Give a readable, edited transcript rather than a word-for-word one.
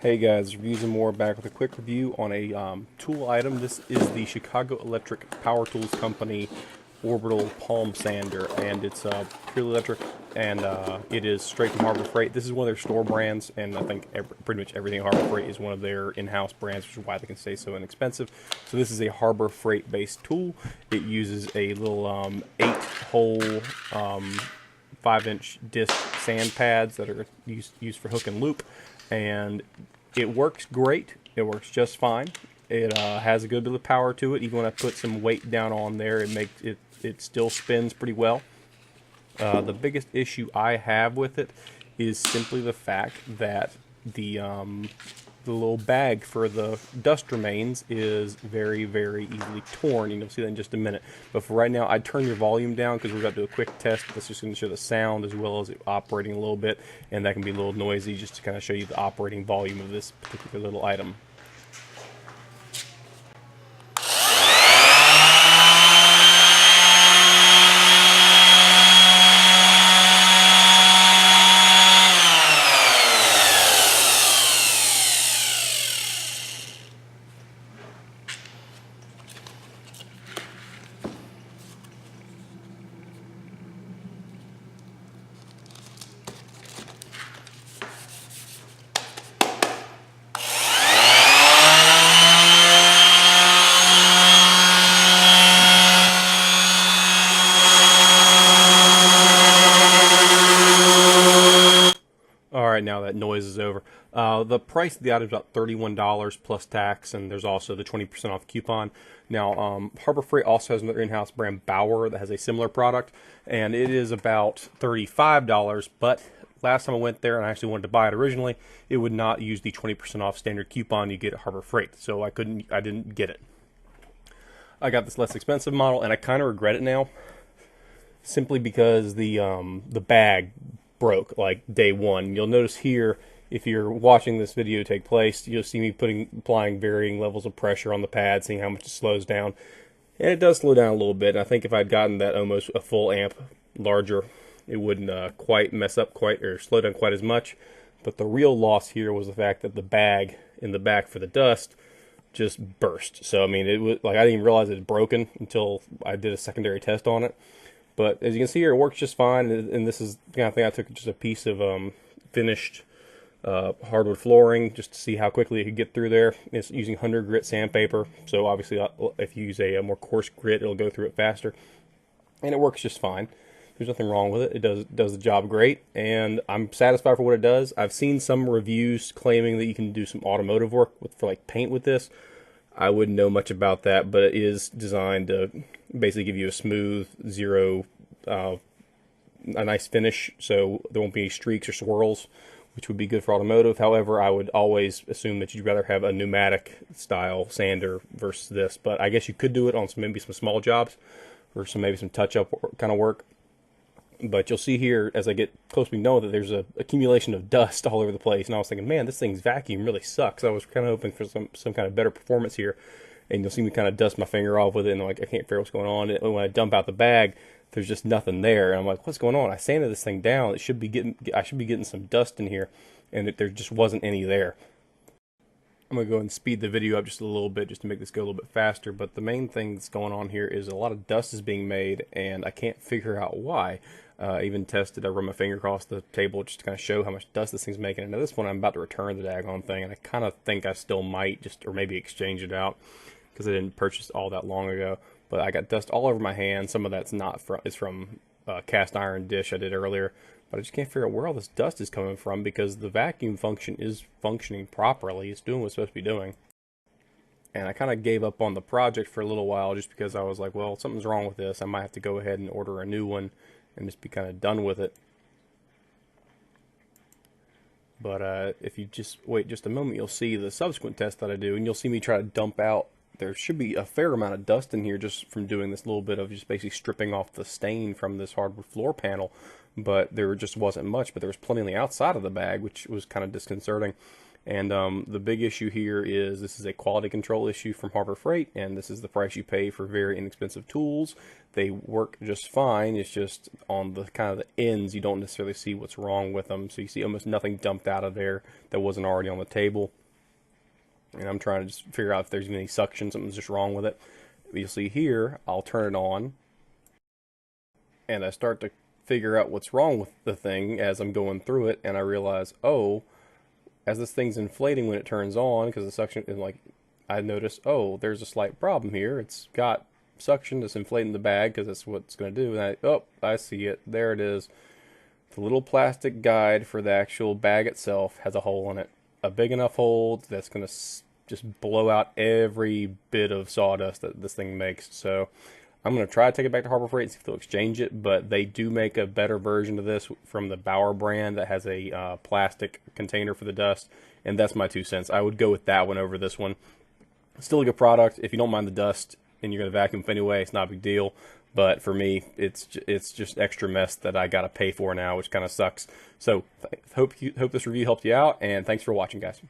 Hey guys, Reviews and More back with a quick review on a tool item. This is the Chicago Electric Power Tools Company Orbital Palm Sander, and it's purely electric, and it is straight from Harbor Freight. This is one of their store brands, and I think pretty much everything at Harbor Freight is one of their in-house brands, which is why they can stay so inexpensive. So this is a Harbor Freight based tool. It uses a little 8-hole 5-inch disc sand pads that are used for hook and loop, and it works great. It works just fine. It has a good bit of power to it. Even when I put some weight down on there, it still spins pretty well. The biggest issue I have with it is simply the fact that the little bag for the dust remains is very, very easily torn. You'll see that in just a minute. But for right now, I'd turn your volume down because we're about to do a quick test. That's just going to show the sound as well as it operating a little bit. And that can be a little noisy just to kind of show you the operating volume of this particular little item. Alright, now that noise is over. The price of the item is about $31 plus tax, and there's also the 20% off coupon. Now, Harbor Freight also has another in-house brand, Bauer, that has a similar product, and it is about $35, but last time I went there and I actually wanted to buy it originally, it would not use the 20% off standard coupon you get at Harbor Freight, so I didn't get it. I got this less expensive model, and I kind of regret it now, simply because the bag broke like day one. You'll notice here, if you're watching this video take place, you'll see me applying varying levels of pressure on the pad, seeing how much it slows down, and it does slow down a little bit. I think if I'd gotten that almost a full amp larger, it wouldn't quite mess up or slow down quite as much. But the real loss here was the fact that the bag in the back for the dust just burst. So I mean, it was like I didn't even realize it was broken until I did a secondary test on it. But as you can see here, it works just fine, and this is the kind of thing I took just a piece of finished hardwood flooring just to see how quickly it could get through there. It's using 100 grit sandpaper, so obviously if you use a more coarse grit, it'll go through it faster. And it works just fine. There's nothing wrong with it. It does the job great, and I'm satisfied for what it does. I've seen some reviews claiming that you can do some automotive work for like paint with this. I wouldn't know much about that, but it is designed to basically give you a smooth, a nice finish, so there won't be any streaks or swirls, which would be good for automotive. However, I would always assume that you'd rather have a pneumatic style sander versus this, but I guess you could do it on maybe some small jobs or maybe some touch-up kind of work. But you'll see here, as I get close, we know that there's a accumulation of dust all over the place. And I was thinking, man, this thing's vacuum really sucks. I was kind of hoping for some kind of better performance here. And you'll see me kind of dust my finger off with it, and I'm like, I can't figure out what's going on. And when I dump out the bag, there's just nothing there. And I'm like, what's going on? I sanded this thing down. I should be getting some dust in here, and there just wasn't any there. I'm going to go and speed the video up just a little bit just to make this go a little bit faster. But the main thing that's going on here is a lot of dust is being made, and I can't figure out why. I even tested, I run my finger across the table just to kind of show how much dust this thing's making. And at this point, I'm about to return the daggone thing, and I kind of think I still might or maybe exchange it out because I didn't purchase all that long ago. But I got dust all over my hand. Some of that's it's from cast iron dish I did earlier. But I just can't figure out where all this dust is coming from because the vacuum function is functioning properly. It's doing what it's supposed to be doing. And I kind of gave up on the project for a little while just because I was like, well, something's wrong with this. I might have to go ahead and order a new one and just be kind of done with it. But if you just wait just a moment, you'll see the subsequent test that I do, and you'll see me try to dump out there should be a fair amount of dust in here just from doing this little bit of just basically stripping off the stain from this hardwood floor panel. But there just wasn't much, but there was plenty on the outside of the bag, which was kind of disconcerting. And the big issue here is this is a quality control issue from Harbor Freight, and this is the price you pay for very inexpensive tools. They work just fine. It's just on the kind of the ends, you don't necessarily see what's wrong with them. So you see almost nothing dumped out of there that wasn't already on the table. And I'm trying to just figure out if there's any suction, something's just wrong with it. You'll see here, I'll turn it on, and I start to figure out what's wrong with the thing as I'm going through it, and I realize, oh, as this thing's inflating when it turns on, because the suction is like, I notice, oh, there's a slight problem here. It's got suction that's inflating the bag because that's what it's going to do. And I see it. There it is. The little plastic guide for the actual bag itself has a hole in it. A big enough hole that's going to just blow out every bit of sawdust that this thing makes. So I'm going to try to take it back to Harbor Freight and see if they'll exchange it, but they do make a better version of this from the Bauer brand that has a plastic container for the dust, and that's my 2 cents. I would go with that one over this one. Still a good product. If you don't mind the dust and you're going to vacuum anyway, it's not a big deal, but for me, it's just extra mess that I got to pay for now, which kind of sucks. So hope this review helped you out, and thanks for watching, guys.